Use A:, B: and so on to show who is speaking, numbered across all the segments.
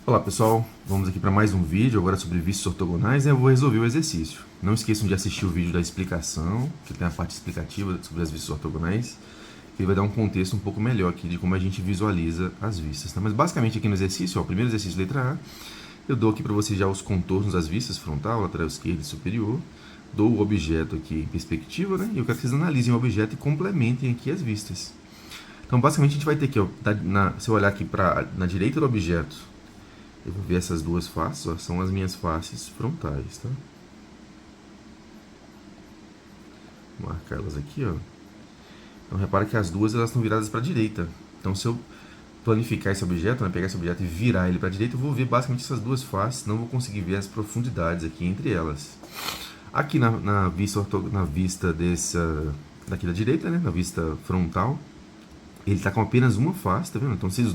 A: Olá pessoal, vamos aqui para mais um vídeo agora sobre vistas ortogonais e eu vou resolver o exercício. Não esqueçam de assistir o vídeo da explicação, que tem a parte explicativa sobre as vistas ortogonais, que vai dar um contexto um pouco melhor aqui de como a gente visualiza as vistas. Tá? Mas basicamente aqui no exercício, ó, o primeiro exercício letra A, eu dou aqui para vocês já os contornos das vistas, frontal, lateral esquerda e superior, dou o objeto aqui em perspectiva, né? E eu quero que vocês analisem o objeto e complementem aqui as vistas. Então basicamente a gente vai ter aqui, ó, se eu olhar aqui na direita do objeto, eu vou ver essas duas faces, ó, são as minhas faces frontais, tá? Vou marcar elas aqui, ó. Então repara que as duas elas estão viradas para a direita. Então se eu planificar esse objeto, né, pegar esse objeto e virar ele para a direita, eu vou ver basicamente essas duas faces, não vou conseguir ver as profundidades aqui entre elas. Aqui na vista daqui da direita, né, na vista frontal, ele está com apenas uma face, tá vendo? Então se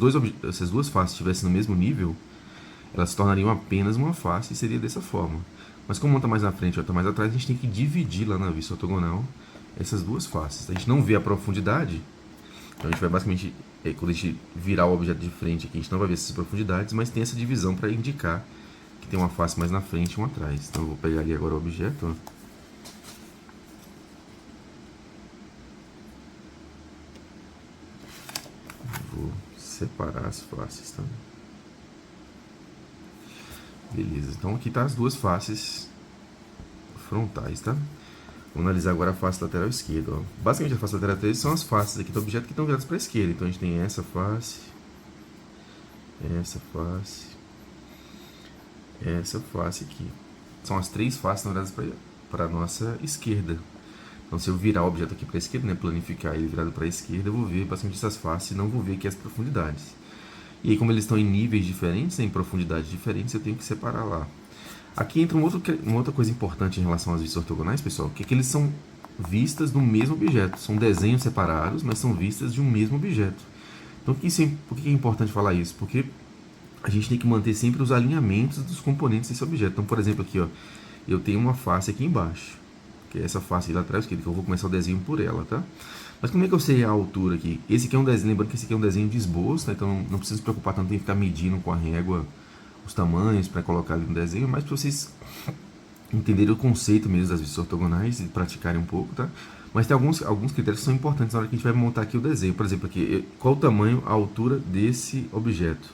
A: essas duas faces estivessem no mesmo nível, elas se tornariam apenas uma face e seria dessa forma. Mas como uma está mais na frente e outra mais atrás, a gente tem que dividir lá na vista ortogonal essas duas faces. A gente não vê a profundidade, então a gente vai basicamente, quando a gente virar o objeto de frente aqui, a gente não vai ver essas profundidades, mas tem essa divisão para indicar que tem uma face mais na frente e uma atrás. Então eu vou pegar ali agora o objeto, ó. Vou separar as faces, tá? Beleza, então aqui tá as duas faces frontais, tá? Vamos analisar agora a face lateral esquerda. Ó. Basicamente, a face lateral esquerda são as faces aqui do objeto que estão viradas para a esquerda. Então, a gente tem essa face, essa face aqui. São as três faces viradas para a nossa esquerda. Então, se eu virar o objeto aqui para a esquerda, né, planificar ele virado para a esquerda, eu vou ver basicamente essas faces e não vou ver aqui as profundidades. E aí, como eles estão em níveis diferentes, em profundidades diferentes, eu tenho que separar lá. Aqui entra uma outra coisa importante em relação às vistas ortogonais, pessoal, que é que eles são vistas do mesmo objeto. São desenhos separados, mas são vistas de um mesmo objeto. Então, por que é importante falar isso? Porque a gente tem que manter sempre os alinhamentos dos componentes desse objeto. Então, por exemplo, aqui, ó, eu tenho uma face aqui embaixo, que é essa face lateral esquerda, que eu vou começar o desenho por ela, tá? Mas como é que eu sei a altura aqui? Esse aqui é um desenho, lembrando que esse aqui é um desenho de esboço, tá? Então não precisa se preocupar tanto em ficar medindo com a régua os tamanhos para colocar ali no desenho, mas para vocês entenderem o conceito mesmo das vistas ortogonais e praticarem um pouco, tá? Mas tem alguns critérios que são importantes na hora que a gente vai montar aqui o desenho. Por exemplo, aqui, qual o tamanho, a altura desse objeto?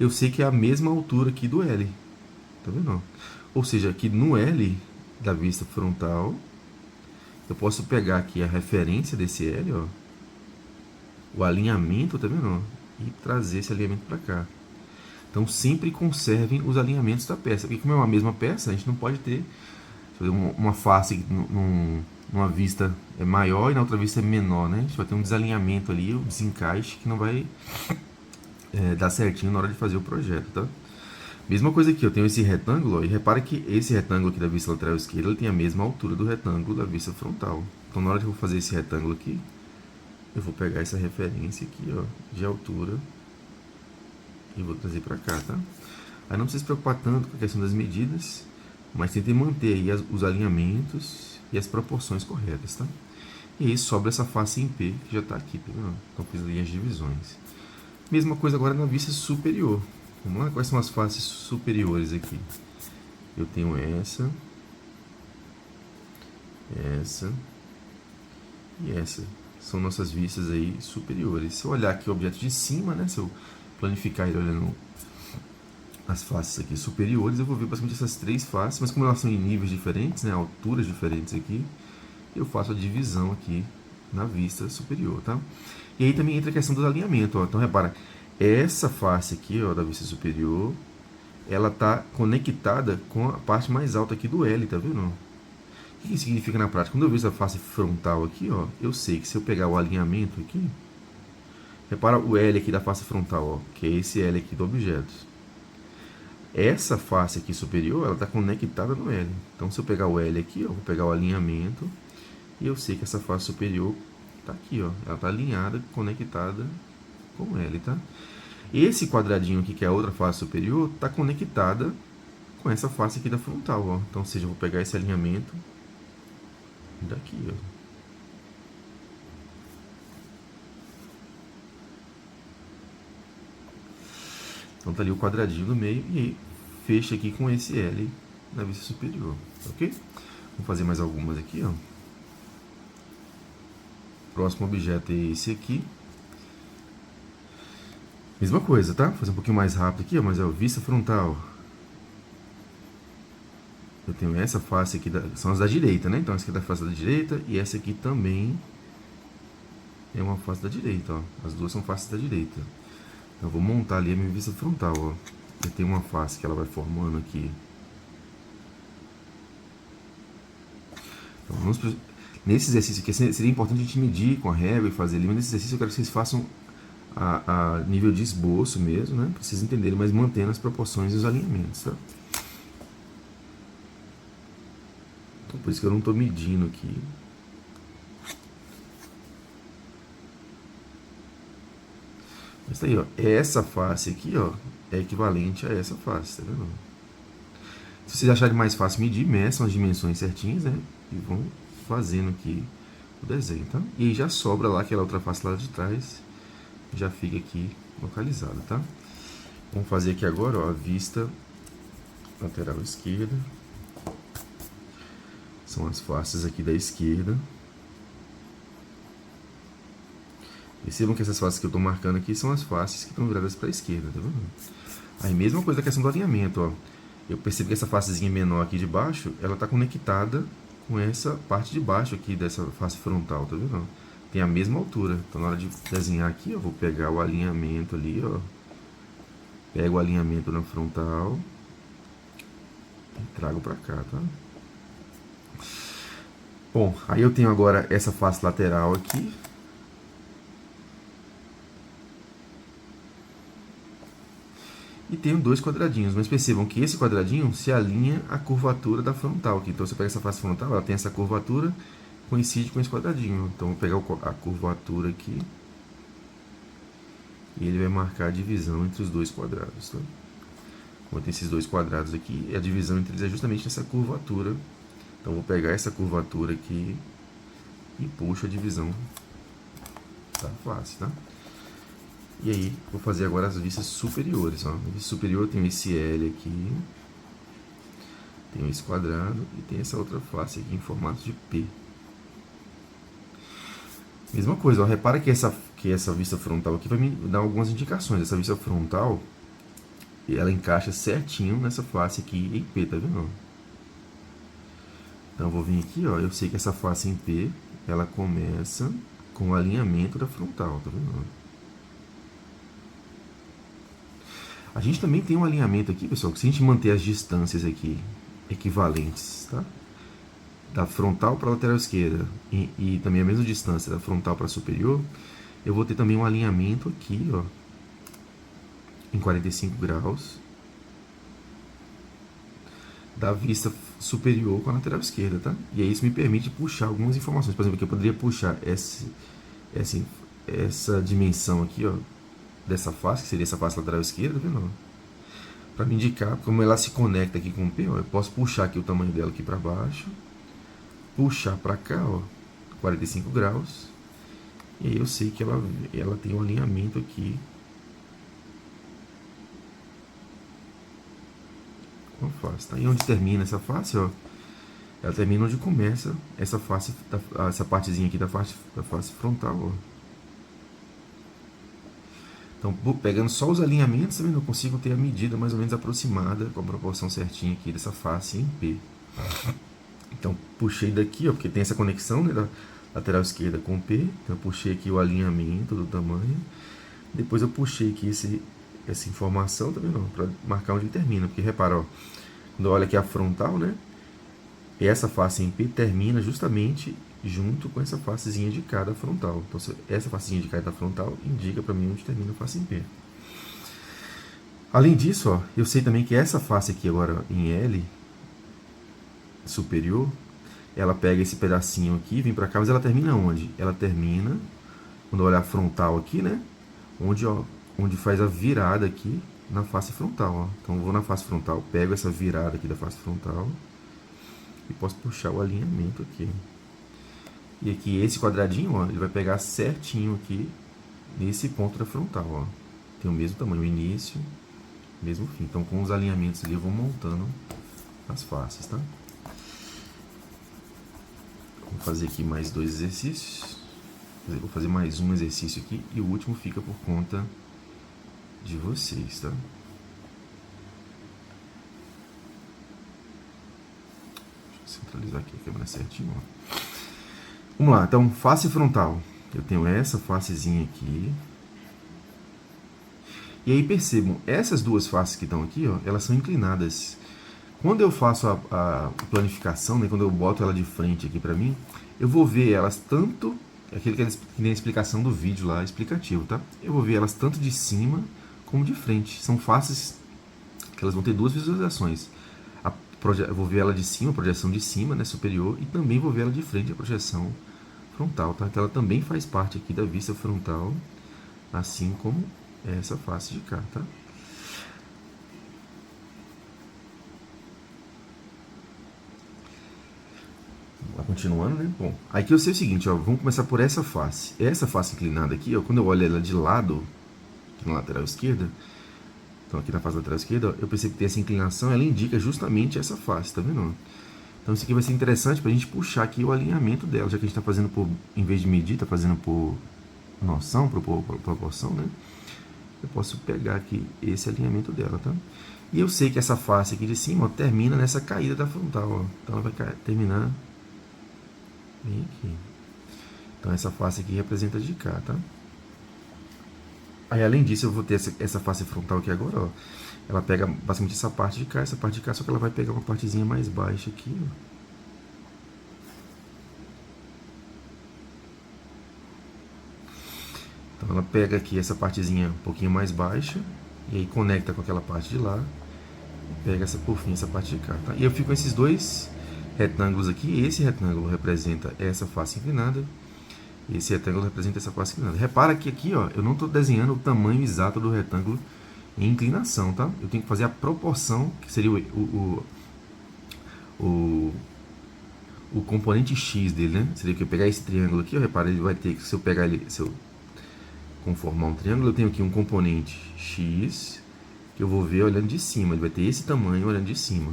A: Eu sei que é a mesma altura aqui do L, tá vendo? Ou seja, aqui no L da vista frontal, eu posso pegar aqui a referência desse L, ó, o alinhamento, tá vendo? E trazer esse alinhamento para cá. Então sempre conservem os alinhamentos da peça, porque como é uma mesma peça, a gente não pode ter uma face numa vista é maior e na outra vista é menor, né? A gente vai ter um desalinhamento ali, um desencaixe que não vai dar certinho na hora de fazer o projeto, tá? Mesma coisa aqui, eu tenho esse retângulo, ó, e repara que esse retângulo aqui da vista lateral esquerda ele tem a mesma altura do retângulo da vista frontal. Então na hora que eu vou fazer esse retângulo aqui, eu vou pegar essa referência aqui, ó, de altura e vou trazer para cá, tá? Aí não precisa se preocupar tanto com a questão das medidas, mas tente manter aí os alinhamentos e as proporções corretas, tá? E aí sobra essa face em P que já está aqui, tá vendo? Então fiz ali as divisões. Mesma coisa agora na vista superior. Vamos lá, quais são as faces superiores aqui? Eu tenho essa e essa. São nossas vistas aí superiores. Se eu olhar aqui o objeto de cima, né? Se eu planificar ele olhando as faces aqui superiores, eu vou ver basicamente essas três faces, mas como elas são em níveis diferentes, né, alturas diferentes aqui, eu faço a divisão aqui na vista superior, tá? E aí também entra a questão do alinhamento, ó. Então repara, essa face aqui, ó, da vista superior, ela tá conectada com a parte mais alta aqui do L, tá vendo? O que significa na prática? Quando eu vejo essa face frontal aqui, ó, eu sei que se eu pegar o alinhamento aqui, repara o L aqui da face frontal, ó, que é esse L aqui do objeto. Essa face aqui superior, ela está conectada no L. Então, se eu pegar o L aqui, ó, vou pegar o alinhamento e eu sei que essa face superior está aqui, ó. Ela está alinhada, conectada com o L, tá? Esse quadradinho aqui, que é a outra face superior, está conectada com essa face aqui da frontal, ó. Então, ou seja, eu vou pegar esse alinhamento daqui, ó. Então tá ali o quadradinho no meio e aí fecha aqui com esse L na vista superior, ok? Vamos fazer mais algumas aqui, ó. Próximo objeto é esse aqui. Mesma coisa, tá? Vou fazer um pouquinho mais rápido aqui, ó, mas é o vista frontal. Eu tenho essa face aqui, são as da direita, né? Então essa aqui é da face da direita e essa aqui também é uma face da direita, ó. As duas são faces da direita. Eu vou montar ali a minha vista frontal, ó. Eu tenho uma face que ela vai formando aqui. Então, nesse exercício aqui, seria importante a gente medir com a régua e fazer ali, mas nesse exercício eu quero que vocês façam a nível de esboço mesmo, né? Para vocês entenderem, mas mantendo as proporções e os alinhamentos, tá? Então, por isso que eu não estou medindo aqui. Mas tá aí, ó. Essa face aqui, ó, é equivalente a essa face, tá vendo? Se vocês acharem mais fácil medir, meçam as dimensões certinhas, né? E vão fazendo aqui o desenho, tá? E aí já sobra lá aquela outra face lá de trás, já fica aqui localizado, tá? Vamos fazer aqui agora, ó, a vista lateral esquerda. São as faces aqui da esquerda. Percebam que essas faces que eu estou marcando aqui são as faces que estão viradas para a esquerda, tá vendo? Aí mesma coisa a questão do alinhamento, ó. Eu percebo que essa facezinha menor aqui de baixo, ela está conectada com essa parte de baixo aqui dessa face frontal, tá vendo? Tem a mesma altura. Então na hora de desenhar aqui, eu vou pegar o alinhamento ali, ó. Pego o alinhamento na frontal e trago para cá, tá? Bom, aí eu tenho agora essa face lateral aqui. E tenho dois quadradinhos, mas percebam que esse quadradinho se alinha à curvatura da frontal aqui. Então, você pega essa face frontal, ela tem essa curvatura, coincide com esse quadradinho. Então, eu vou pegar a curvatura aqui e ele vai marcar a divisão entre os dois quadrados. Tá? Como tem esses dois quadrados aqui, a divisão entre eles é justamente nessa curvatura. Então, eu vou pegar essa curvatura aqui e puxo a divisão da face, tá? E aí, vou fazer agora as vistas superiores. Ó. Na vista superior tem esse L aqui, tem esse quadrado e tem essa outra face aqui em formato de P. Mesma coisa, ó. Repara que essa vista frontal aqui vai me dar algumas indicações. Essa vista frontal, ela encaixa certinho nessa face aqui em P, tá vendo? Então eu vou vir aqui, ó. Eu sei que essa face em P, ela começa com o alinhamento da frontal, tá vendo? A gente também tem um alinhamento aqui, pessoal, que se a gente manter as distâncias aqui equivalentes, tá? Da frontal para a lateral esquerda e também a mesma distância da frontal para a superior, eu vou ter também um alinhamento aqui, ó, em 45 graus da vista superior com a lateral esquerda, tá? E aí isso me permite puxar algumas informações. Por exemplo, aqui eu poderia puxar essa dimensão aqui, ó, dessa face, que seria essa face lateral esquerda, tá vendo? Para me indicar como ela se conecta aqui com o P, ó, eu posso puxar aqui o tamanho dela aqui para baixo, puxar para cá, ó, 45 graus, e aí eu sei que ela tem um alinhamento aqui com a face, tá? E onde termina essa face, ó, ela termina onde começa essa face, essa partezinha aqui da face frontal, ó. Então, pegando só os alinhamentos, também eu consigo ter a medida mais ou menos aproximada, com a proporção certinha aqui dessa face em P. Então, puxei daqui, ó, porque tem essa conexão, né, da lateral esquerda com P. Então, eu puxei aqui o alinhamento do tamanho. Depois eu puxei aqui essa informação, tá vendo? Para marcar onde ele termina. Porque, repara, ó, quando eu olho aqui a frontal, né, essa face em P termina justamente junto com essa facezinha de cada frontal. Então, essa facezinha de cada frontal indica para mim onde termina a face em P. Além disso, ó, eu sei também que essa face aqui agora em L superior, ela pega esse pedacinho aqui, vem para cá, mas ela termina onde? Ela termina, quando eu olhar a frontal aqui, né? Onde faz a virada aqui na face frontal, ó. Então eu vou na face frontal, pego essa virada aqui da face frontal e posso puxar o alinhamento aqui. E aqui esse quadradinho, ó, ele vai pegar certinho aqui nesse ponto da frontal, ó. Tem o mesmo tamanho, o início mesmo fim. Então, com os alinhamentos ali, eu vou montando as faces, tá? Vou fazer aqui mais 2 exercícios. Vou fazer mais um exercício aqui e o último fica por conta de vocês, tá? Deixa eu centralizar aqui a câmera certinho, ó. Vamos lá, então, face frontal. Eu tenho essa facezinha aqui. E aí percebam, essas duas faces que estão aqui, ó, elas são inclinadas. Quando eu faço a planificação, né, quando eu boto ela de frente aqui pra mim, eu vou ver elas tanto, aquele que tem a explicação do vídeo lá, explicativo, tá? Eu vou ver elas tanto de cima como de frente. São faces que elas vão ter duas visualizações. Eu vou ver ela de cima, a projeção de cima, né, superior, e também vou ver ela de frente, a projeção frontal, tá? Então ela também faz parte aqui da vista frontal, assim como essa face de cá, tá? Continuando, né? Bom, aqui eu sei o seguinte, ó, vamos começar por essa face. Essa face inclinada aqui, ó, quando eu olho ela de lado, aqui na lateral esquerda, então aqui na face lateral esquerda, ó, eu percebo que tem essa inclinação, ela indica justamente essa face, tá vendo? Então isso aqui vai ser interessante pra gente puxar aqui o alinhamento dela, já que a gente tá fazendo por, em vez de medir, tá fazendo por noção, por proporção, né? Eu posso pegar aqui esse alinhamento dela, tá? E eu sei que essa face aqui de cima, ó, termina nessa caída da frontal, ó. Então ela vai terminar bem aqui. Então essa face aqui representa de cá, tá? Aí além disso eu vou ter essa face frontal aqui agora, ó. Ela pega basicamente essa parte de cá, só que ela vai pegar uma partezinha mais baixa aqui, ó. Então ela pega aqui essa partezinha um pouquinho mais baixa e aí conecta com aquela parte de lá e pega essa por fim, essa parte de cá, tá? E eu fico com esses dois retângulos aqui. Esse retângulo representa essa face inclinada. Esse retângulo representa essa face inclinada. Repara que aqui, ó, eu não estou desenhando o tamanho exato do retângulo em inclinação, tá? Eu tenho que fazer a proporção, que seria o componente x dele, né? Seria que eu pegar esse triângulo aqui, ó, repara, ele vai ter que, se eu pegar ele, se eu conformar um triângulo, eu tenho aqui um componente x, que eu vou ver olhando de cima, ele vai ter esse tamanho olhando de cima.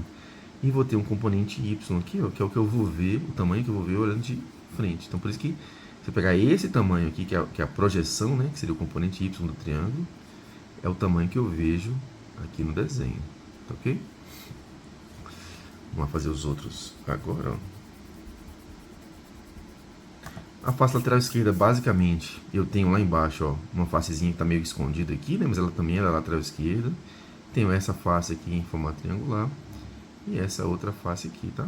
A: E vou ter um componente y aqui, ó, que é o que eu vou ver, o tamanho que eu vou ver olhando de frente. Então, por isso que se eu pegar esse tamanho aqui, que é a projeção, né, que seria o componente y do triângulo, é o tamanho que eu vejo aqui no desenho, tá ok? Vamos lá fazer os outros agora, ó. A face lateral esquerda, basicamente, eu tenho lá embaixo, ó, uma facezinha que está meio escondida aqui, né, mas ela também é da lateral esquerda. Tenho essa face aqui em formato triangular e essa outra face aqui, tá?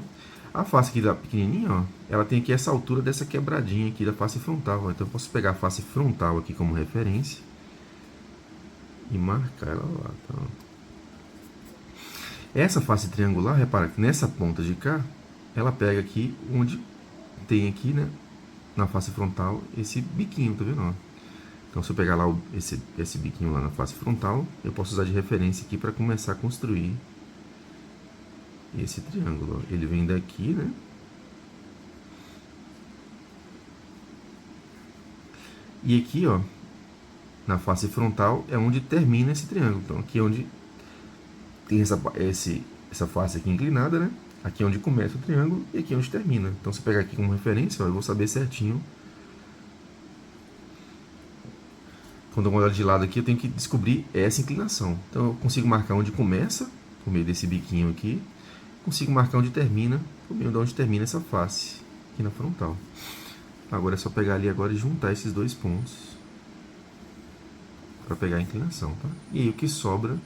A: A face aqui da pequenininha, ó, ela tem aqui essa altura dessa quebradinha aqui da face frontal, ó. Então eu posso pegar a face frontal aqui como referência e marcar ela lá, tá? Essa face triangular, repara que nessa ponta de cá, ela pega aqui onde tem aqui, né, na face frontal, esse biquinho, tá vendo? Então se eu pegar lá esse biquinho lá na face frontal, eu posso usar de referência aqui para começar a construir esse triângulo, ó. Ele vem daqui, né? E aqui, ó, na face frontal é onde termina esse triângulo. Então aqui é onde tem essa face aqui inclinada, né? Aqui é onde começa o triângulo e aqui é onde termina. Então se eu pegar aqui como referência, ó, eu vou saber certinho. Quando eu olho de lado aqui, eu tenho que descobrir essa inclinação. Então eu consigo marcar onde começa, por meio desse biquinho aqui. Consigo marcar onde termina, por meio de onde termina essa face aqui na frontal. Agora é só pegar ali agora e juntar esses dois pontos para pegar a inclinação, tá? E aí o que sobra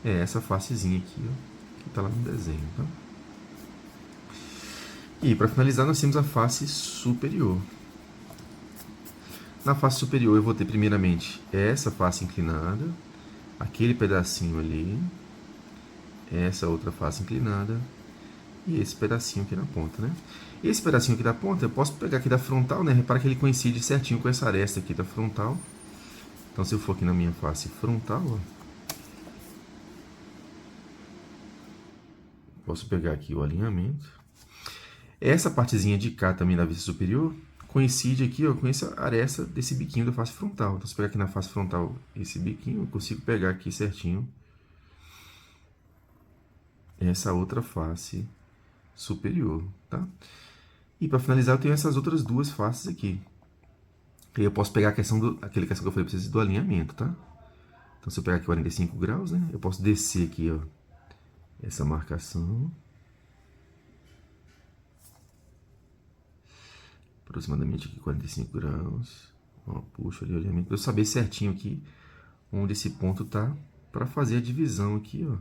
A: é essa facezinha aqui, ó, que está lá no desenho, tá? E para finalizar, nós temos a face superior. Na face superior eu vou ter primeiramente essa face inclinada, aquele pedacinho ali, essa outra face inclinada e esse pedacinho aqui na ponta, né? Esse pedacinho aqui da ponta eu posso pegar aqui da frontal, né? Repara que ele coincide certinho com essa aresta aqui da frontal. Então se eu for aqui na minha face frontal, ó, posso pegar aqui o alinhamento. Essa partezinha de cá também da vista superior coincide aqui, ó, com essa aresta desse biquinho da face frontal. Então se eu pegar aqui na face frontal esse biquinho, eu consigo pegar aqui certinho essa outra face superior, tá? E para finalizar, eu tenho essas outras duas faces aqui. E aí eu posso pegar aquela questão que eu falei para vocês do alinhamento, tá? Então, se eu pegar aqui 45 graus, né? Eu posso descer aqui, ó, essa marcação. Aproximadamente aqui 45 graus. Ó, puxo ali o alinhamento para eu saber certinho aqui onde esse ponto tá, para fazer a divisão aqui, ó.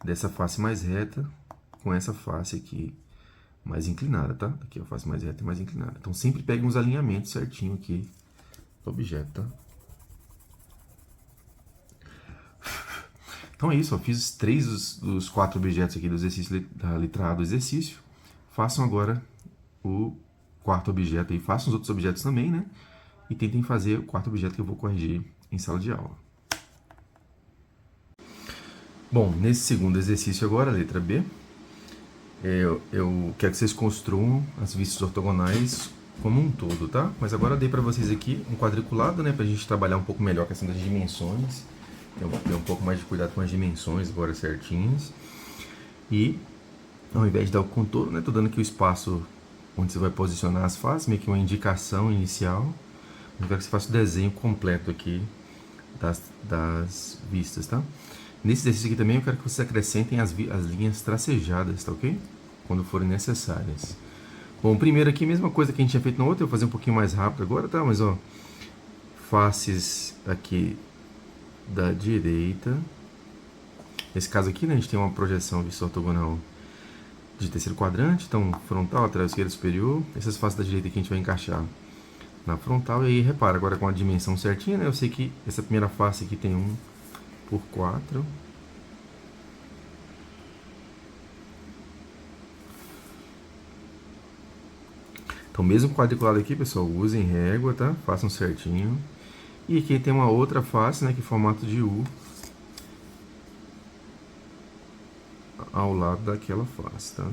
A: Dessa face mais reta com essa face aqui mais inclinada, tá? Aqui a face mais reta e mais inclinada. Então sempre pegue uns alinhamentos certinho aqui do objeto, tá? Então é isso, ó. Fiz 3 dos 4 objetos aqui do exercício da letra A do exercício. Façam agora o quarto objeto aí, façam os outros objetos também, né? E tentem fazer o quarto objeto que eu vou corrigir em sala de aula. Bom, nesse segundo exercício agora, letra B, eu quero que vocês construam as vistas ortogonais como um todo, tá? Mas agora eu dei para vocês aqui um quadriculado, né? Pra gente trabalhar um pouco melhor a questão das dimensões. Eu vou ter um pouco mais de cuidado com as dimensões agora certinhas. E ao invés de dar o contorno, né? Tô dando aqui o espaço onde você vai posicionar as faces, meio que uma indicação inicial. Eu quero que você faça o desenho completo aqui das vistas, tá? Nesse exercício aqui também eu quero que vocês acrescentem as linhas tracejadas, tá ok? Quando forem necessárias. Bom, primeiro aqui, mesma coisa que a gente tinha feito na outra, eu vou fazer um pouquinho mais rápido agora, tá? Mas, ó, faces aqui da direita. Nesse caso aqui, né, a gente tem uma projeção vista ortogonal de terceiro quadrante, então frontal, lateral esquerda, superior. Essas faces da direita aqui a gente vai encaixar na frontal, e aí repara, agora com a dimensão certinha, né? Eu sei que essa primeira face aqui tem 1 por 4. Então, mesmo quadriculado aqui, pessoal, usem régua, tá? Façam certinho. E aqui tem uma outra face, né, que é formato de U, ao lado daquela face, tá?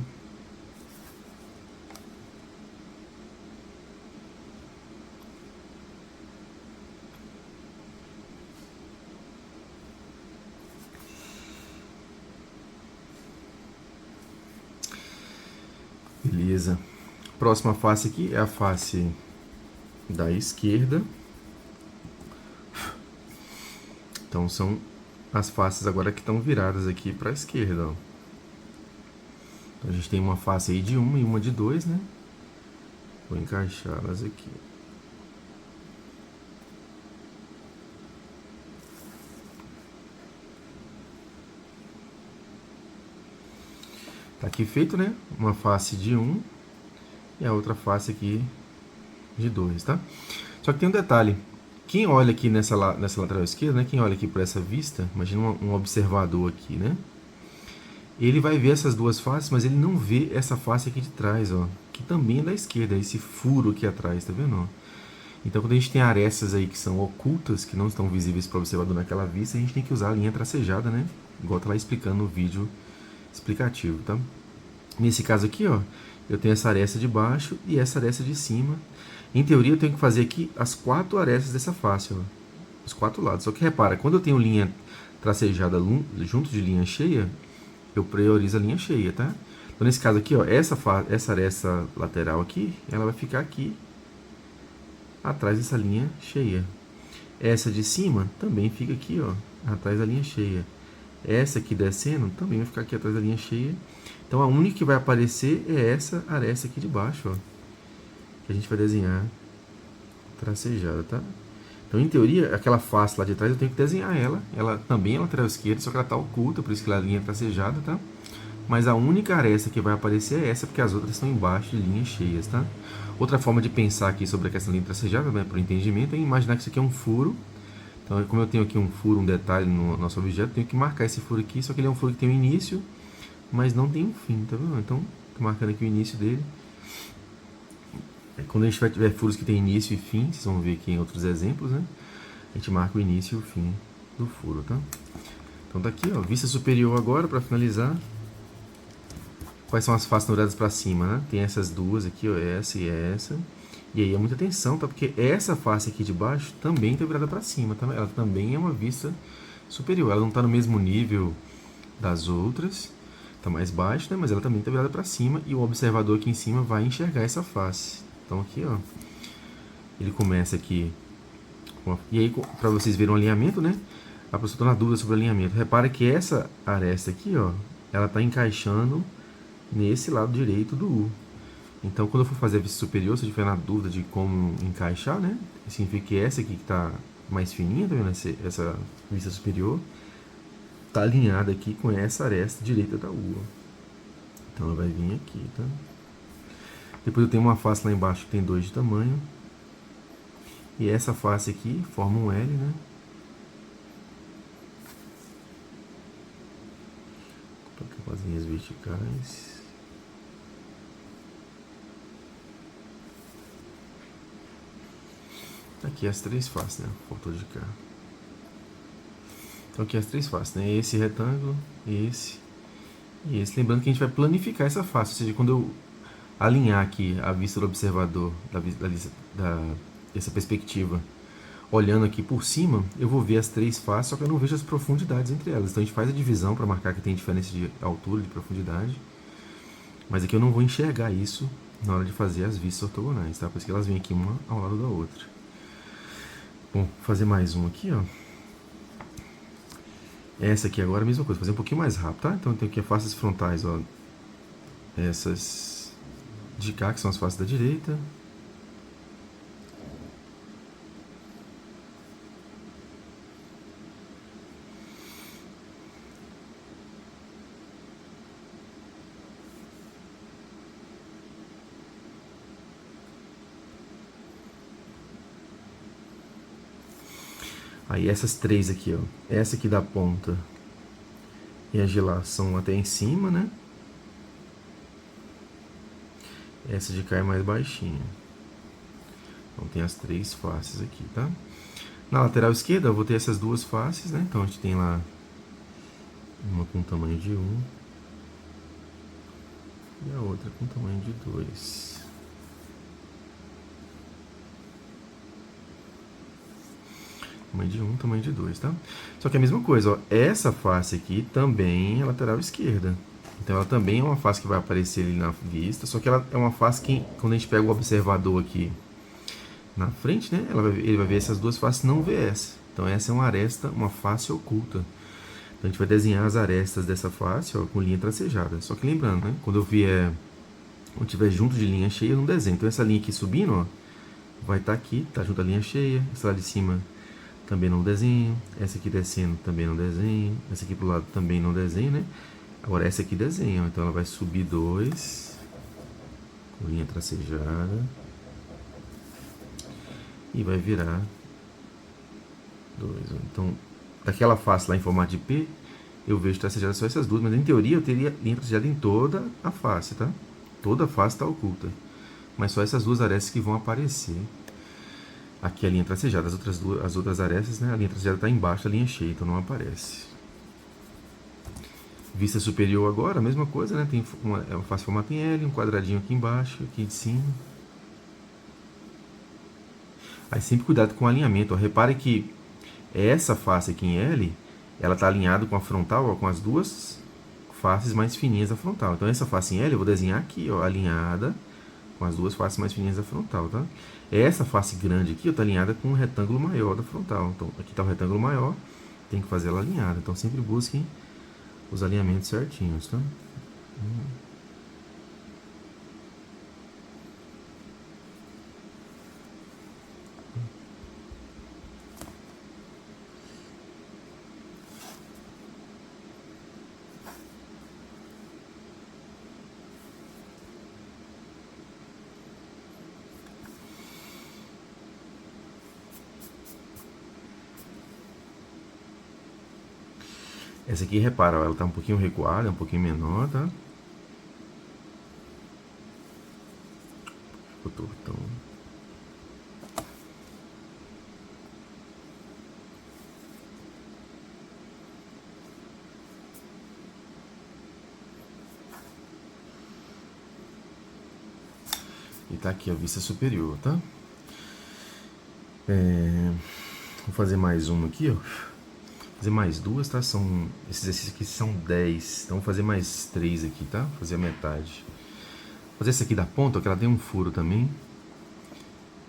A: Beleza. Próxima face aqui é a face da esquerda. Então são as faces agora que estão viradas aqui para a esquerda, ó. Então, a gente tem uma face aí de 1 e uma de 2, né? Vou encaixá-las aqui. Tá aqui feito, né? Uma face de 1 e a outra face aqui de 2, tá? Só que tem um detalhe. Quem olha aqui nessa lateral esquerda, né? Quem olha aqui por essa vista, imagina um observador aqui, né? Ele vai ver essas duas faces, mas ele não vê essa face aqui de trás, ó. Que também é da esquerda, esse furo aqui atrás, tá vendo? Então, quando a gente tem arestas aí que são ocultas, que não estão visíveis para o observador naquela vista, a gente tem que usar a linha tracejada, né? Igual tá lá explicando no vídeo explicativo, tá? Nesse caso aqui, ó, eu tenho essa aresta de baixo e essa aresta de cima. Em teoria, eu tenho que fazer aqui as 4 arestas dessa face, ó, os 4 lados. Só que repara, quando eu tenho linha tracejada junto de linha cheia, eu priorizo a linha cheia, tá? Então, nesse caso aqui, ó, essa aresta lateral aqui, ela vai ficar aqui atrás dessa linha cheia. Essa de cima também fica aqui, ó, atrás da linha cheia. Essa aqui descendo também vai ficar aqui atrás da linha cheia. Então a única que vai aparecer é essa aresta aqui de baixo, ó, que a gente vai desenhar tracejada, tá? Então, em teoria, aquela face lá de trás eu tenho que desenhar ela. Ela também é lateral esquerda, só que ela está oculta, por isso que ela é linha tracejada, tá? Mas a única aresta que vai aparecer é essa, porque as outras estão embaixo de linhas cheias, tá? Outra forma de pensar aqui sobre a questão da linha tracejada, né, para o entendimento, é imaginar que isso aqui é um furo. Então, como eu tenho aqui um furo, um detalhe no nosso objeto, eu tenho que marcar esse furo aqui, só que ele é um furo que tem um início, mas não tem um fim, tá vendo? Então, estou marcando aqui o início dele. Quando a gente tiver furos que tem início e fim, vocês vão ver aqui em outros exemplos, né? A gente marca o início e o fim do furo, tá? Então tá aqui, ó, vista superior agora, para finalizar. Quais são as faces olhadas para cima, né? Tem essas duas aqui, ó, essa e essa. E aí é muita atenção, tá? Porque essa face aqui de baixo também está virada para cima, tá? Ela também é uma vista superior. Ela não está no mesmo nível das outras, está mais baixo, né? Mas ela também está virada para cima e o observador aqui em cima vai enxergar essa face. Então aqui, ó, ele começa aqui, e aí para vocês verem o alinhamento, né? A pessoa está na dúvida sobre o alinhamento. Repara que essa aresta aqui, ó, ela está encaixando nesse lado direito do U. Então, quando eu for fazer a vista superior, se eu estiver na dúvida de como encaixar, né? Significa que essa aqui que está mais fininha, tá vendo? Essa vista superior está alinhada aqui com essa aresta direita da U. Então, ela vai vir aqui, tá? Depois eu tenho uma face lá embaixo que tem 2 de tamanho. E essa face aqui forma um L, né? Com as linhas verticais. Aqui as 3 faces, né? Faltou de cá. Então aqui as 3 faces, né? Esse retângulo, esse e esse. Lembrando que a gente vai planificar essa face, ou seja, quando eu alinhar aqui a vista do observador, dessa perspectiva, olhando aqui por cima, eu vou ver as 3 faces, só que eu não vejo as profundidades entre elas. Então a gente faz a divisão para marcar que tem diferença de altura, de profundidade. Mas aqui eu não vou enxergar isso na hora de fazer as vistas ortogonais, tá? Por isso que elas vêm aqui uma ao lado da outra. Bom, vou fazer mais um aqui, ó. Essa aqui agora é a mesma coisa, fazer um pouquinho mais rápido, tá? Então tem aqui as faces frontais, ó. Essas de cá, que são as faces da direita. Aí essas 3 aqui, ó. Essa aqui da ponta e a de lá são até em cima, né? Essa de cá é mais baixinha. Então tem as 3 faces aqui, tá? Na lateral esquerda eu vou ter essas 2 faces, né? Então a gente tem lá uma com tamanho de 1 e a outra com tamanho de 2. Tamanho de 1, tamanho de 2, tá? Só que é a mesma coisa, ó. Essa face aqui também é lateral esquerda. Então ela também é uma face que vai aparecer ali na vista, só que ela é uma face que, quando a gente pega o observador aqui na frente, né? Ele vai ver essas 2 faces, não vê essa. Então essa é uma aresta, uma face oculta. Então a gente vai desenhar as arestas dessa face, ó, com linha tracejada. Só que lembrando, né? Quando eu tiver junto de linha cheia, eu não desenho. Então essa linha aqui subindo, ó, vai estar aqui, tá junto à linha cheia. Essa lá de cima também não desenho. Essa aqui descendo também não desenho. Essa aqui pro lado também não desenho, né? Agora essa aqui desenha, ó. Então ela vai subir 2 com linha tracejada e vai virar 2. Então, daquela face lá em formato de P, eu vejo tracejada só essas 2, mas em teoria eu teria linha tracejada em toda a face, tá? Toda a face está oculta, mas só essas 2 arestas que vão aparecer. Aqui a linha tracejada, as outras arestas, né? A linha tracejada está embaixo da linha cheia, então não aparece. Vista superior agora, a mesma coisa, né? Tem uma face formato em L, um quadradinho aqui embaixo, aqui de cima. Aí sempre cuidado com o alinhamento, ó. Repare que essa face aqui em L, ela está alinhada com a frontal, ó, com as 2 faces mais fininhas da frontal. Então essa face em L eu vou desenhar aqui, ó, alinhada com as 2 faces mais fininhas da frontal, tá? Essa face grande aqui está alinhada com o retângulo maior da frontal. Então aqui está o retângulo maior, tem que fazer ela alinhada. Então sempre busquem os alinhamentos certinhos, tá? Essa aqui, repara, ó, ela está um pouquinho recuada, um pouquinho menor, tá? Ficou tortão. E tá aqui a vista superior, tá? Vou fazer mais uma aqui, ó. Vou fazer mais duas, tá? Esses exercícios aqui são 10. Então vou fazer mais 3 aqui, tá? Vou fazer a metade. Vou fazer essa aqui da ponta, ó, que ela tem um furo também.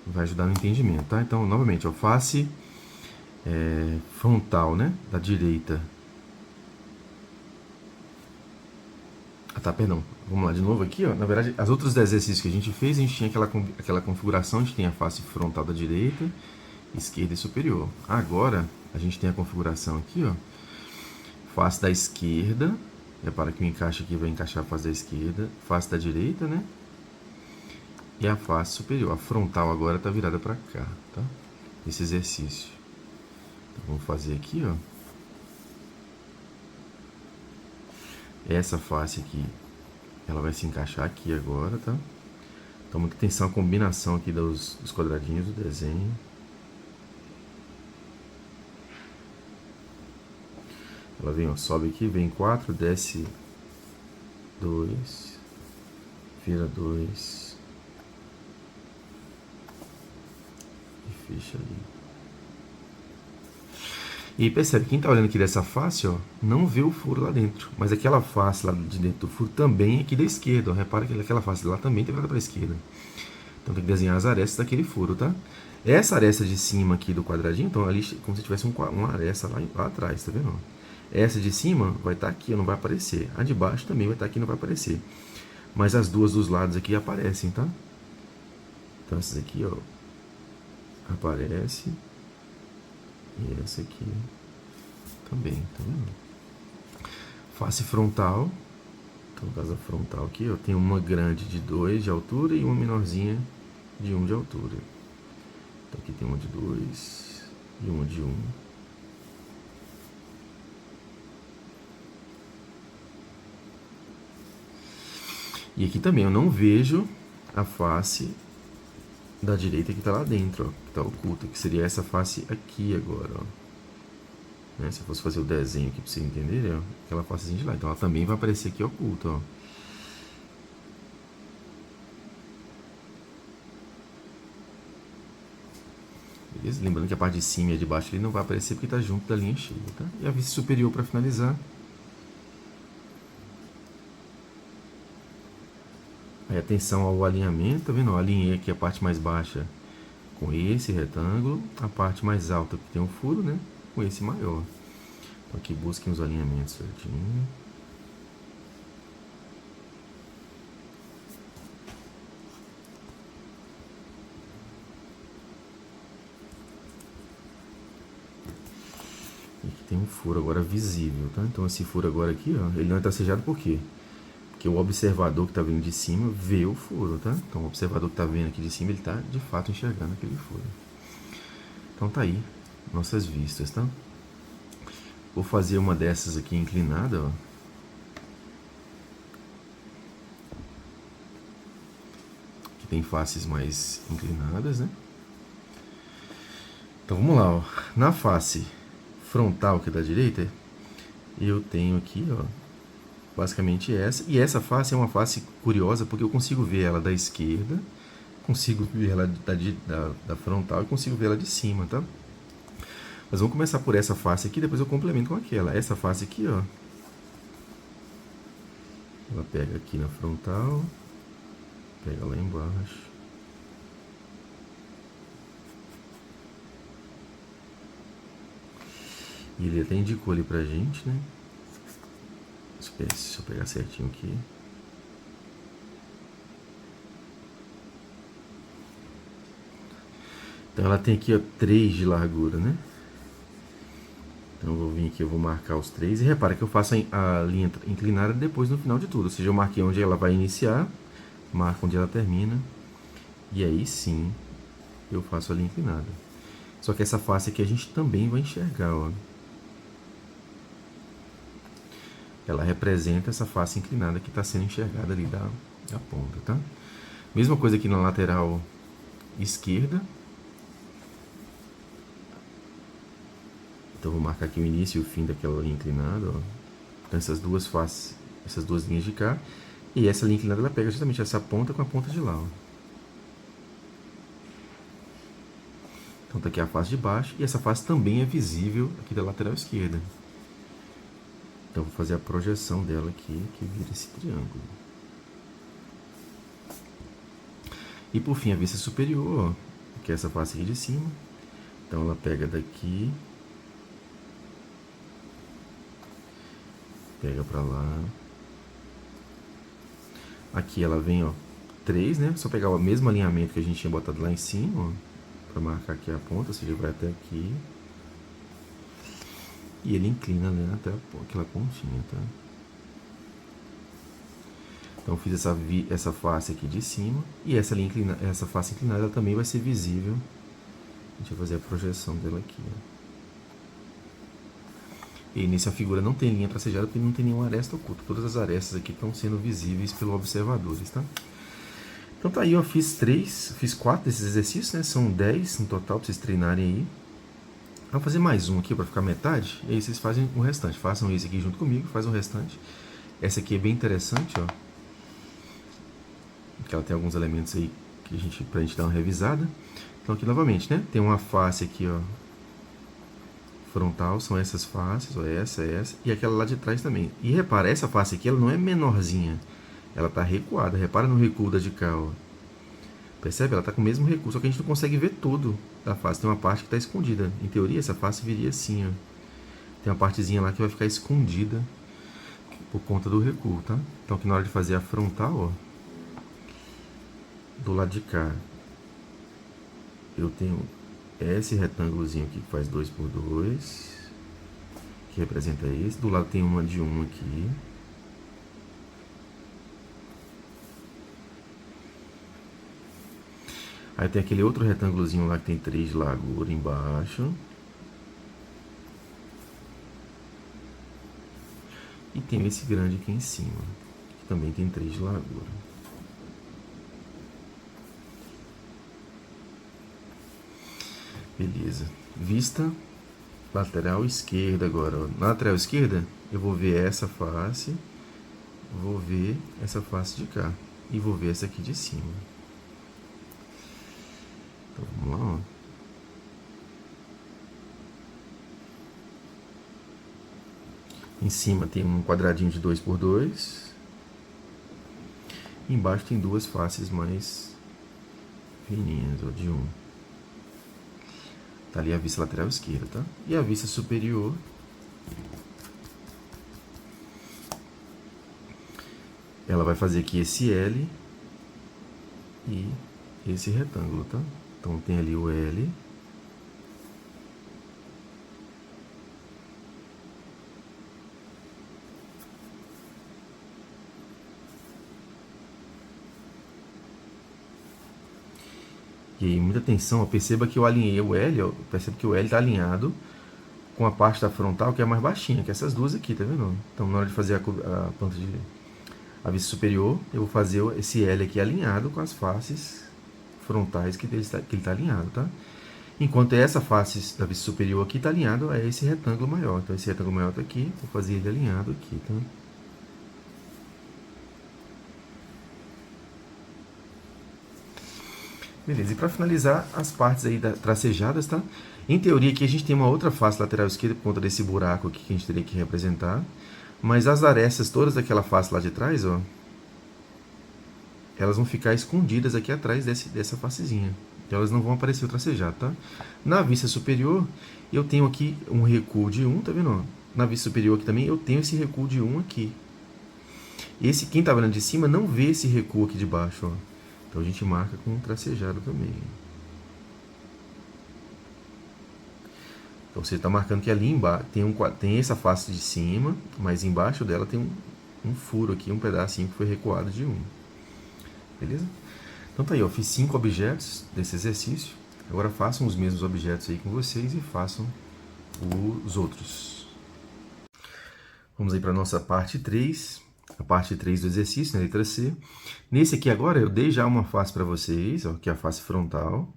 A: Vai ajudar no entendimento, tá? Então, novamente, ó, face frontal, né? Da direita. Ah, tá, perdão. Vamos lá de novo aqui, ó. Na verdade, os outros exercícios que a gente fez, a gente tinha aquela configuração, a gente tem a face frontal da direita, esquerda e superior. Agora, a gente tem a configuração aqui, ó. Face da esquerda. Repara que o encaixe aqui vai encaixar a face da esquerda. Face da direita, né? E a face superior. A frontal agora está virada para cá, tá? Esse exercício. Então, vamos fazer aqui, ó. Essa face aqui, ela vai se encaixar aqui agora, tá? Então, muita atenção à combinação aqui dos quadradinhos do desenho. Ela vem, ó, sobe aqui, vem 4, desce 2, vira 2 e fecha ali. E percebe, quem está olhando aqui dessa face, ó, não vê o furo lá dentro. Mas aquela face lá de dentro do furo também é aqui da esquerda. Ó. Repara que aquela face lá também está virada para a esquerda. Então tem que desenhar as arestas daquele furo, tá? Essa aresta de cima aqui do quadradinho, então ali como se tivesse uma aresta lá atrás, tá vendo? Essa de cima vai estar aqui, não vai aparecer. A de baixo também vai estar aqui, não vai aparecer. Mas as duas dos lados aqui aparecem, tá? Então essas aqui, ó, aparece. E essa aqui também, tá vendo? Face frontal. Então, no caso, a frontal aqui, ó, tem uma grande de 2 de altura e uma menorzinha de 1 de altura. Então, aqui tem uma de 2 e uma de 1. E aqui também eu não vejo a face da direita que está lá dentro, ó, que está oculta, que seria essa face aqui agora, ó. Né? Se eu fosse fazer o desenho aqui para vocês entenderem, ó, aquela facezinha de lá. Então ela também vai aparecer aqui oculta, ó. Beleza? Lembrando que a parte de cima e a de baixo ele não vai aparecer porque está junto da linha cheia, tá? E a vista superior para finalizar. Aí atenção ao alinhamento, tá vendo? Eu alinhei aqui a parte mais baixa com esse retângulo, a parte mais alta que tem um furo, né? Com esse maior. Então aqui busquem os alinhamentos certinho. E aqui tem um furo agora visível, tá? Então esse furo agora aqui, ó, ele não é tracejado por quê? Porque o observador que está vindo de cima vê o furo, tá? Então o observador que está vendo aqui de cima, ele está de fato enxergando aquele furo. Então tá aí, nossas vistas, tá? Vou fazer uma dessas aqui inclinada, ó. Que tem faces mais inclinadas, né? Então vamos lá, ó. Na face frontal que é da direita, eu tenho aqui, ó, basicamente essa. E essa face é uma face curiosa porque eu consigo ver ela da esquerda, consigo ver ela da frontal e consigo ver ela de cima, tá? Mas vamos começar por essa face aqui, depois eu complemento com aquela. Essa face aqui, ó, ela pega aqui na frontal, pega lá embaixo. E ele até indicou ali pra gente, né? Deixa eu pegar certinho aqui. Então ela tem aqui, ó, 3 de largura, né? Então eu vou vir aqui, eu vou marcar os 3. E repara que eu faço a linha inclinada depois no final de tudo. Ou seja, eu marquei onde ela vai iniciar, marco onde ela termina. E aí sim, eu faço a linha inclinada. Só que essa face aqui a gente também vai enxergar, ó. Ela representa essa face inclinada que está sendo enxergada ali da ponta, tá? Mesma coisa aqui na lateral esquerda. Então, vou marcar aqui o início e o fim daquela linha inclinada, ó. Então, essas duas faces, essas duas linhas de cá. E essa linha inclinada, ela pega justamente essa ponta com a ponta de lá, ó. Então tá aqui a face de baixo e essa face também é visível aqui da lateral esquerda. Então vou fazer a projeção dela aqui, que vira esse triângulo. E por fim a vista superior, que é essa face aqui de cima. Então ela pega daqui, pega pra lá. Aqui ela vem, ó, 3, né? Só pegar o mesmo alinhamento que a gente tinha botado lá em cima, ó, pra marcar aqui a ponta, ou seja, vai até aqui. E ele inclina, né, até aquela pontinha, tá? Então eu fiz essa face aqui de cima. E essa face inclinada ela também vai ser visível. Deixa eu fazer a projeção dela aqui, ó. E nessa figura não tem linha tracejada porque não tem nenhuma aresta oculta. Todas as arestas aqui estão sendo visíveis pelo observador, tá? Então tá aí, eu fiz 4 desses exercícios, né? São 10 no total para vocês treinarem aí. Vou fazer mais um aqui para ficar metade, e aí vocês fazem o restante. Façam esse aqui junto comigo, faz o restante. Essa aqui é bem interessante, ó. Porque ela tem alguns elementos aí que pra gente dar uma revisada. Então aqui novamente, né? Tem uma face aqui, ó, frontal, são essas faces, ó, essa, e aquela lá de trás também. E repara, essa face aqui, ela não é menorzinha, ela tá recuada. Repara no recuo da de cá, ó. Percebe? Ela tá com o mesmo recuo, só que a gente não consegue ver tudo da face. Tem uma parte que tá escondida. Em teoria, essa face viria assim, ó. Tem uma partezinha lá que vai ficar escondida por conta do recuo, tá? Então aqui na hora de fazer a frontal, ó, do lado de cá, eu tenho esse retângulozinho aqui que faz 2 por 2, que representa esse. Do lado tem uma de 1 aqui. Aí tem aquele outro retângulozinho lá que tem 3 de largura embaixo. E tem esse grande aqui em cima, que também tem 3 de largura. Beleza. Vista lateral esquerda agora, ó. Na lateral esquerda, eu vou ver essa face, vou ver essa face de cá e vou ver essa aqui de cima. Então, vamos lá, ó. Em cima tem um quadradinho de 2 por 2. Embaixo tem duas faces mais fininhas, ó, de 1. Tá ali a vista lateral esquerda, tá? E a vista superior, ela vai fazer aqui esse L e esse retângulo, tá? Então tem ali o L. E aí, muita atenção, ó, perceba que eu alinhei o L, ó, perceba que o L está alinhado com a parte da frontal que é mais baixinha, que é essas duas aqui, tá vendo? Então na hora de fazer a planta de a vista superior, eu vou fazer esse L aqui alinhado com as faces frontais que ele está alinhado, tá? Enquanto essa face da vista superior aqui está alinhado a esse retângulo maior. Então esse retângulo maior está aqui, vou fazer ele alinhado aqui, tá? Beleza, e para finalizar as partes aí tracejadas, tá? Em teoria aqui a gente tem uma outra face lateral esquerda por conta desse buraco aqui que a gente teria que representar. Mas as arestas todas daquela face lá de trás, ó, elas vão ficar escondidas aqui atrás dessa facezinha. Então elas não vão aparecer o tracejado, tá? Na vista superior, eu tenho aqui um recuo de 1, tá vendo? Na vista superior aqui também eu tenho esse recuo de 1 aqui. Quem tá vendo de cima não vê esse recuo aqui de baixo, ó. Então a gente marca com um tracejado também. Então você está marcando que ali embaixo tem essa face de cima, mas embaixo dela tem um furo aqui, um pedacinho que foi recuado de 1. Beleza? Então tá aí, ó, fiz 5 objetos desse exercício. Agora façam os mesmos objetos aí com vocês e façam os outros. Vamos aí para a nossa parte 3. A parte 3 do exercício, na letra C. Nesse aqui agora, eu dei já uma face para vocês, ó, que é a face frontal.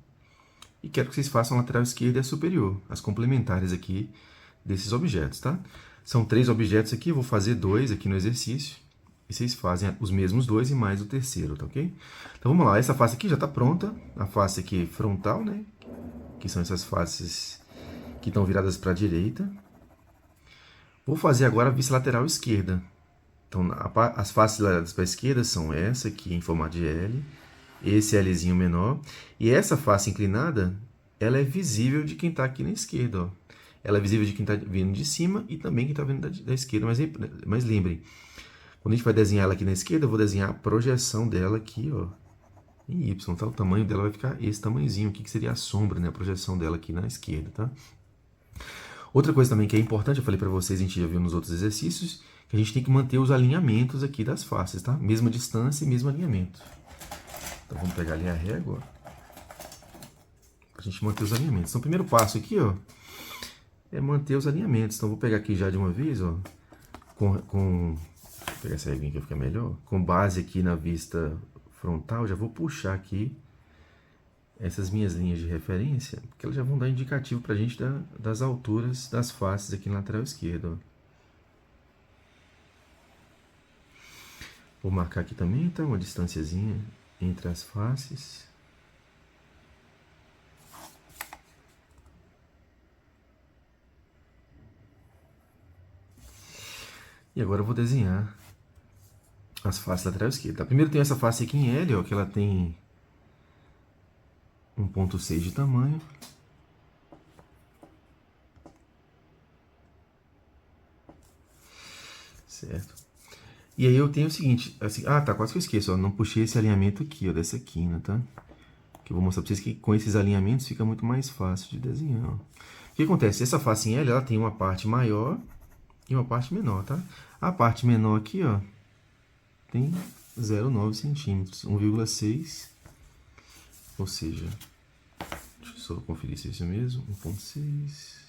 A: E quero que vocês façam a lateral esquerda e a superior, as complementares aqui desses objetos, tá? São 3 objetos aqui, eu vou fazer 2 aqui no exercício. E vocês fazem os mesmos 2 e mais o terceiro, tá ok? Então vamos lá, essa face aqui já está pronta. A face aqui frontal, né? que são essas faces que estão viradas para a direita. Vou fazer agora a vista lateral esquerda. Então, as faces viradas para a esquerda são essa aqui em formato de L, esse Lzinho menor, e essa face inclinada, ela é visível de quem está aqui na esquerda, ó. Ela é visível de quem está vindo de cima e também quem está vindo da esquerda, mas lembrem, quando a gente vai desenhar ela aqui na esquerda, eu vou desenhar a projeção dela aqui, ó, em Y, tá? O tamanho dela vai ficar esse tamanhozinho aqui, que seria a sombra, né? A projeção dela aqui na esquerda, tá? Outra coisa também que é importante, eu falei para vocês, a gente já viu nos outros exercícios, que a gente tem que manter os alinhamentos aqui das faces, tá? Mesma distância e mesmo alinhamento. Então vamos pegar ali a régua, para a gente manter os alinhamentos. Então o primeiro passo aqui, ó, é manter os alinhamentos. Então vou pegar aqui já de uma vez, ó, vou pegar essa reguinha que fica melhor, com base aqui na vista frontal, já vou puxar aqui essas minhas linhas de referência, porque elas já vão dar indicativo para a gente das alturas das faces aqui na lateral esquerda, ó. Vou marcar aqui também, então, uma distanciazinha entre as faces. E agora eu vou desenhar as faces lateral esquerda. Primeiro tem essa face aqui em L, ó, que ela tem 1,6 de tamanho. Certo. E aí eu tenho o seguinte, assim, tá, quase que eu esqueço, ó, não puxei esse alinhamento aqui, ó, dessa quina, tá? Que eu vou mostrar pra vocês que com esses alinhamentos fica muito mais fácil de desenhar, ó. O que acontece? Essa face em L, ela tem uma parte maior e uma parte menor, tá? A parte menor aqui, ó, tem 0,9 centímetros, 1,6, ou seja, deixa eu só conferir se é isso mesmo, 1,6,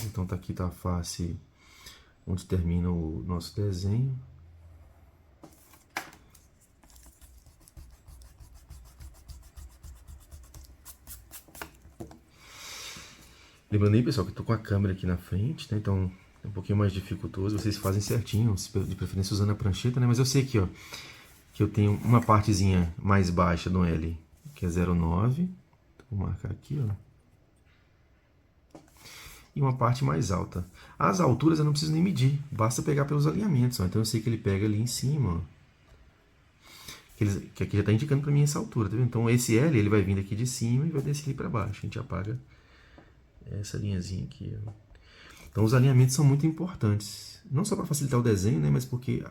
A: então tá aqui, tá a face onde termina o nosso desenho. Lembrando aí, pessoal, que eu tô com a câmera aqui na frente, né? Então é um pouquinho mais dificultoso. Vocês fazem certinho, de preferência usando a prancheta, né? Mas eu sei aqui, ó, que eu tenho uma partezinha mais baixa no L, que é 0,9. Então, vou marcar aqui, ó. E uma parte mais alta. As alturas eu não preciso nem medir, basta pegar pelos alinhamentos, ó. Então eu sei que ele pega ali em cima, ó. Que aqui já está indicando para mim essa altura, tá vendo? Então esse L, ele vai vindo aqui de cima e vai descer ali para baixo. A gente apaga essa linhazinha aqui, ó. Então os alinhamentos são muito importantes, não só para facilitar o desenho, né, mas porque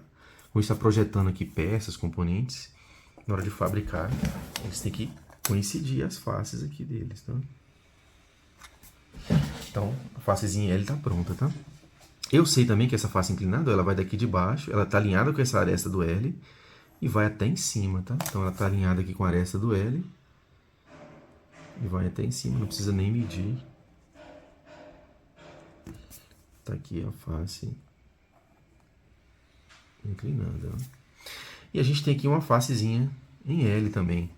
A: quando está projetando aqui peças, componentes, na hora de fabricar, eles têm que coincidir as faces aqui deles, tá? Então a facezinha L está pronta, tá? Eu sei também que essa face inclinada, ela vai daqui de baixo, ela está alinhada com essa aresta do L e vai até em cima, tá? Então ela está alinhada aqui com a aresta do L e vai até em cima, não precisa nem medir. Tá aqui a face inclinada, ó. E a gente tem aqui uma facezinha em L também.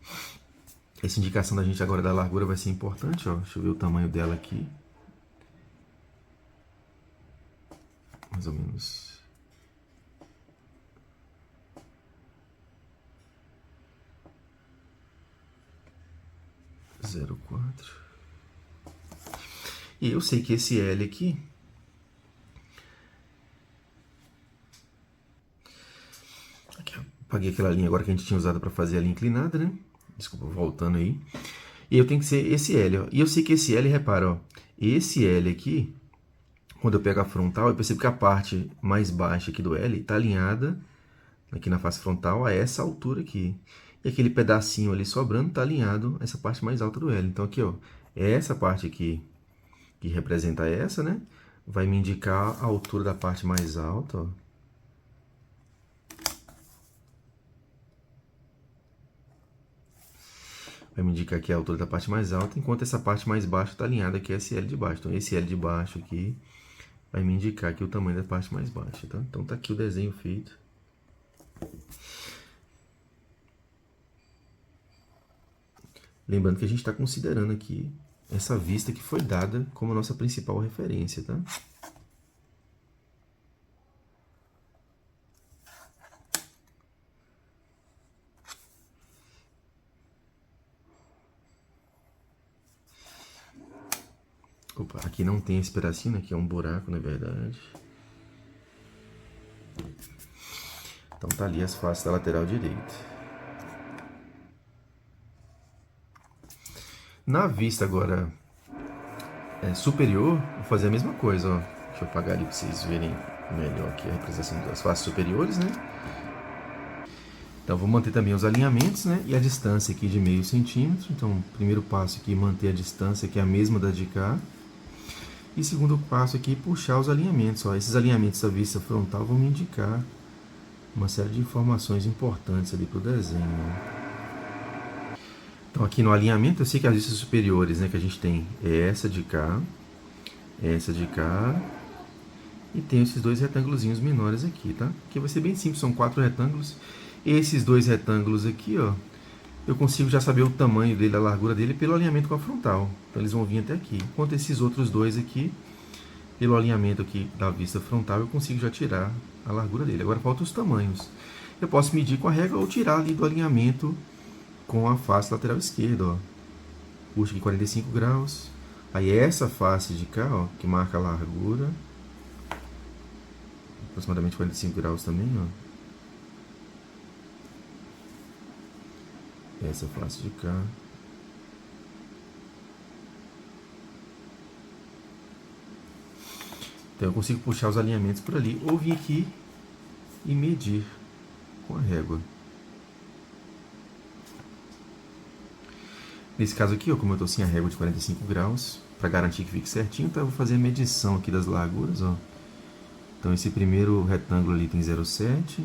A: Essa indicação da gente agora da largura vai ser importante, ó. Deixa eu ver o tamanho dela aqui. Mais ou menos 0,4. E eu sei que esse L aqui apaguei aquela linha agora que a gente tinha usado para fazer a linha inclinada, né? Desculpa, voltando aí. E eu tenho que ser esse L, ó. E eu sei que esse L, repara, ó. Esse L aqui, quando eu pego a frontal, eu percebo que a parte mais baixa aqui do L está alinhada aqui na face frontal a essa altura aqui. E aquele pedacinho ali sobrando está alinhado a essa parte mais alta do L. Então aqui, ó, essa parte aqui que representa essa, né? Vai me indicar a altura da parte mais alta, ó. Vai me indicar aqui a altura da parte mais alta, enquanto essa parte mais baixa está alinhada aqui a esse L de baixo. Então esse L de baixo aqui vai me indicar aqui o tamanho da parte mais baixa, tá? Então tá aqui o desenho feito. Lembrando que a gente está considerando aqui essa vista que foi dada como a nossa principal referência, tá? Opa, aqui não tem esse pedacinho, né? Aqui é um buraco, na verdade. Então tá ali as faces da lateral direita. Na vista agora superior, vou fazer a mesma coisa, ó. Deixa eu apagar ali para vocês verem melhor aqui a representação das faces superiores, né? Então vou manter também os alinhamentos, né? E a distância aqui de meio centímetro. Então, o primeiro passo aqui, manter a distância, que é a mesma da de cá. E segundo passo aqui, puxar os alinhamentos. Ó. Esses alinhamentos da vista frontal vão me indicar uma série de informações importantes ali para o desenho. Ó. Então aqui no alinhamento, eu sei que as vistas superiores, né, que a gente tem é essa de cá, e tem esses dois retângulozinhos menores aqui, tá? Que vai ser bem simples, são 4 retângulos. Esses dois retângulos aqui, ó, eu consigo já saber o tamanho dele, a largura dele, pelo alinhamento com a frontal. Então eles vão vir até aqui. Enquanto esses outros dois aqui, pelo alinhamento aqui da vista frontal, eu consigo já tirar a largura dele. Agora faltam os tamanhos. Eu posso medir com a régua ou tirar ali do alinhamento com a face lateral esquerda, ó. Puxa aqui 45 graus. Aí essa face de cá, ó, que marca a largura, aproximadamente 45 graus também, ó. Essa face de cá. Então eu consigo puxar os alinhamentos por ali, ou vir aqui e medir com a régua. Nesse caso aqui, ó, como eu estou sem a régua de 45 graus, para garantir que fique certinho, então eu vou fazer a medição aqui das larguras, ó. Então esse primeiro retângulo ali tem 0,7.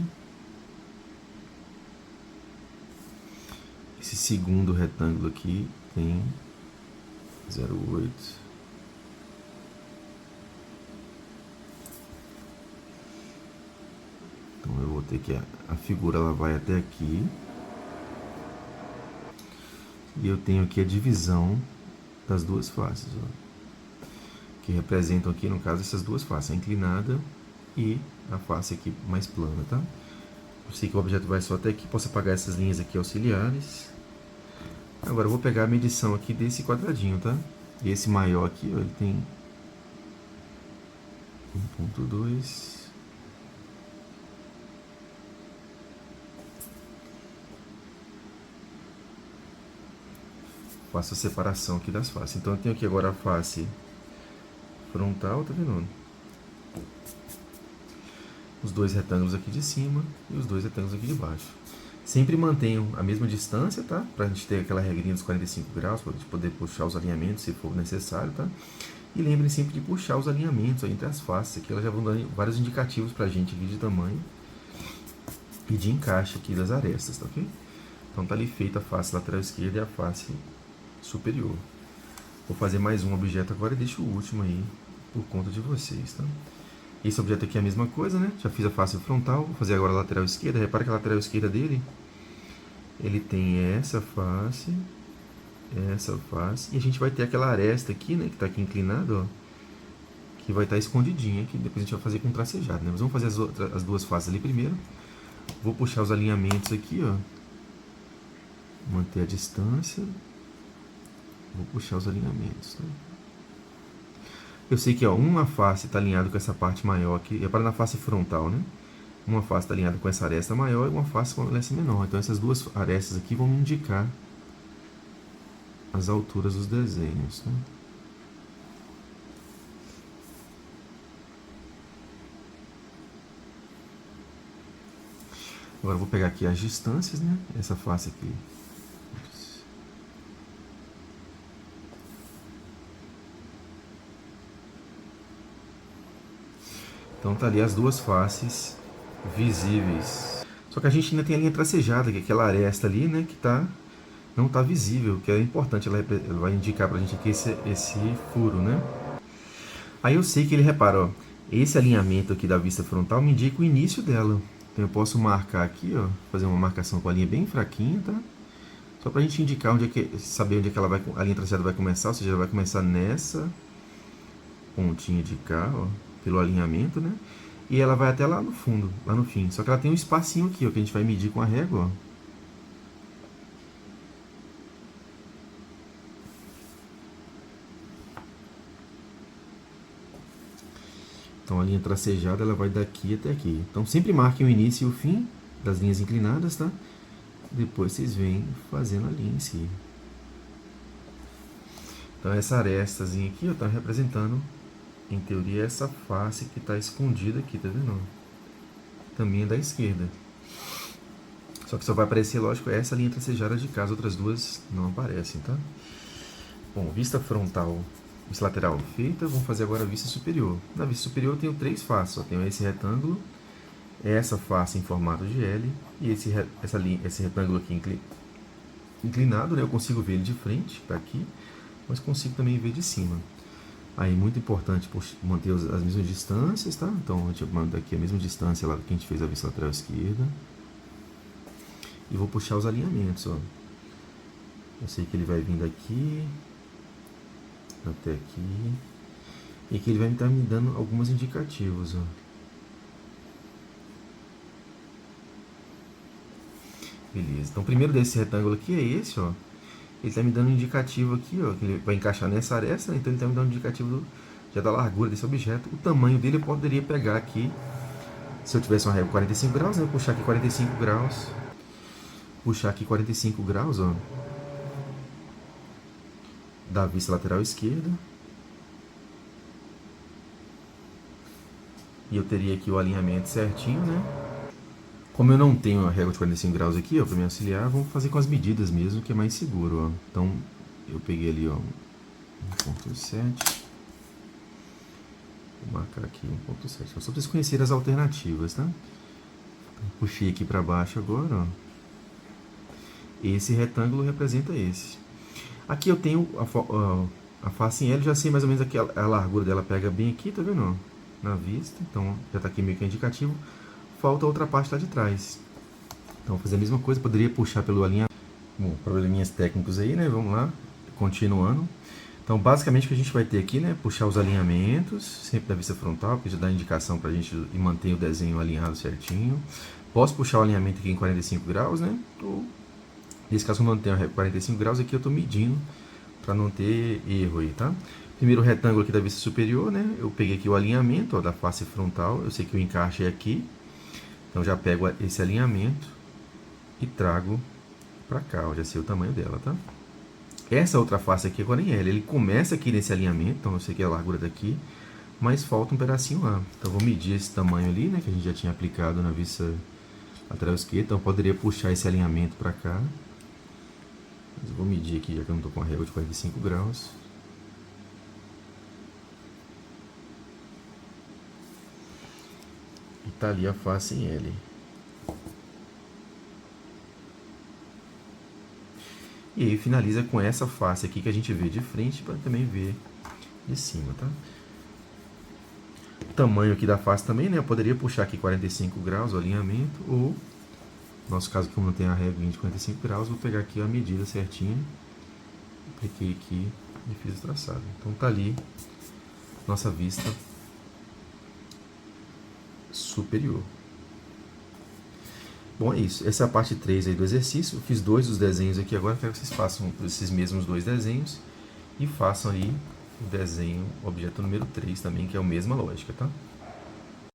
A: Esse segundo retângulo aqui tem 0,8. Então eu vou ter que a figura ela vai até aqui. E eu tenho aqui a divisão das duas faces, ó, que representam aqui, no caso, essas duas faces, a inclinada e a face aqui mais plana, tá? Eu sei que o objeto vai só até aqui, posso apagar essas linhas aqui auxiliares. Agora eu vou pegar a medição aqui desse quadradinho, tá? E esse maior aqui, ó, ele tem 1,2. Faço a separação aqui das faces. Então eu tenho aqui agora a face frontal, tá vendo? Os dois retângulos aqui de cima e os dois retângulos aqui de baixo. Sempre mantenho a mesma distância, tá? Pra gente ter aquela regrinha dos 45 graus, pra gente poder puxar os alinhamentos se for necessário, tá? E lembrem sempre de puxar os alinhamentos entre as faces. Aqui elas já vão dar vários indicativos pra gente aqui de tamanho e de encaixe aqui das arestas, tá ok? Então tá ali feita a face lateral esquerda e a face superior. Vou fazer mais um objeto agora e deixo o último aí por conta de vocês, tá? Esse objeto aqui é a mesma coisa, né? Já fiz a face frontal, vou fazer agora a lateral esquerda. Repara que a lateral esquerda dele, ele tem essa face, e a gente vai ter aquela aresta aqui, né? Que tá aqui inclinada, ó, que vai estar escondidinha, que depois a gente vai fazer com tracejado, né? Mas vamos fazer as duas faces ali primeiro. Vou puxar os alinhamentos aqui, ó. Manter a distância. Vou puxar os alinhamentos, tá? Eu sei que, ó, uma face está alinhada com essa parte maior aqui. Repara na face frontal, né? Uma face está alinhada com essa aresta maior e uma face com a aresta menor. Então essas duas arestas aqui vão me indicar as alturas dos desenhos, tá? Agora eu vou pegar aqui as distâncias, né? Essa face aqui. Então tá ali as duas faces visíveis. Só que a gente ainda tem a linha tracejada, que é aquela aresta ali, né, que não tá visível, que é importante, ela vai indicar pra gente aqui esse furo, né? Aí eu sei que ele repara, ó, esse alinhamento aqui da vista frontal me indica o início dela. Então eu posso marcar aqui, ó, fazer uma marcação com a linha bem fraquinha, tá? Só pra gente indicar saber onde é que a linha traçada vai começar, ou seja, ela vai começar nessa pontinha de cá, ó, pelo alinhamento, né? E ela vai até lá no fundo, lá no fim. Só que ela tem um espacinho aqui, ó, que a gente vai medir com a régua, ó. Então a linha tracejada ela vai daqui até aqui. Então sempre marquem o início e o fim das linhas inclinadas, tá? Depois vocês vêm fazendo a linha em si. Então essa arestazinha aqui está representando, em teoria, essa face que está escondida aqui, tá vendo? Também é da esquerda. Só que só vai aparecer, lógico, essa linha tracejada de cá, as outras duas não aparecem, tá? Bom, vista frontal, vista lateral feita, vamos fazer agora a vista superior. Na vista superior eu tenho três faces, ó. Tenho esse retângulo, essa face em formato de L e esse retângulo aqui inclinado, né? Eu consigo ver ele de frente, tá aqui, mas consigo também ver de cima. Aí, muito importante manter as mesmas distâncias, tá? Então, a gente manda aqui a mesma distância lá que a gente fez a vista lateral esquerda. E vou puxar os alinhamentos, ó. Eu sei que ele vai vir daqui até aqui. E aqui ele vai estar me dando alguns indicativos, ó. Beleza. Então, o primeiro desse retângulo aqui é esse, ó. Ele está me dando um indicativo aqui, ó, que ele vai encaixar nessa aresta, então ele está me dando um indicativo já da largura desse objeto. O tamanho dele eu poderia pegar aqui, se eu tivesse uma régua 45 graus, né, eu puxar aqui 45 graus, ó, da vista lateral esquerda. E eu teria aqui o alinhamento certinho, né? Como eu não tenho a régua de 45 graus aqui, ó, para me auxiliar, vamos fazer com as medidas mesmo, que é mais seguro, ó. Então, eu peguei ali, ó, 1.7. Vou marcar aqui 1.7. Só para vocês conhecerem as alternativas, tá? Puxei aqui para baixo agora, ó. Esse retângulo representa esse. Aqui eu tenho a face em L, já sei mais ou menos aqui a largura dela pega bem aqui, tá vendo? Na vista, então já tá aqui meio que indicativo. Falta outra parte lá de trás. Então vou fazer a mesma coisa, poderia puxar pelo alinhamento. Bom, probleminhas técnicos aí, né? Vamos lá, continuando. Então basicamente o que a gente vai ter aqui, né? Puxar os alinhamentos, sempre da vista frontal, porque já dá indicação pra gente e manter o desenho alinhado certinho. Posso puxar o alinhamento aqui em 45 graus, né? Ou, nesse caso, quando eu não tenho 45 graus, aqui eu tô medindo para não ter erro aí, tá? Primeiro retângulo aqui da vista superior, né? Eu peguei aqui o alinhamento, ó, da face frontal. Eu sei que o encaixe é aqui. Então já pego esse alinhamento e trago para cá, ó, já sei o tamanho dela, tá? Essa outra face aqui agora em L, ele começa aqui nesse alinhamento, então eu sei que é a largura daqui, mas falta um pedacinho lá. Então eu vou medir esse tamanho ali, né, que a gente já tinha aplicado na vista lateral esquerda, então eu poderia puxar esse alinhamento para cá. Mas eu vou medir aqui, já que eu não estou com a régua de 45 graus. E tá ali a face em L. E aí finaliza com essa face aqui que a gente vê de frente para também ver de cima, tá? O tamanho aqui da face também, né? Eu poderia puxar aqui 45 graus o alinhamento, ou, no nosso caso, como não tem a régua de 45 graus, vou pegar aqui a medida certinha, apliquei aqui e fiz o traçado. Então tá ali nossa vista superior. Bom, é isso. Essa é a parte 3 aí do exercício. Eu fiz 2 dos desenhos aqui agora. Quero que vocês façam esses mesmos 2 desenhos e façam aí o desenho, objeto número 3 também, que é a mesma lógica, tá?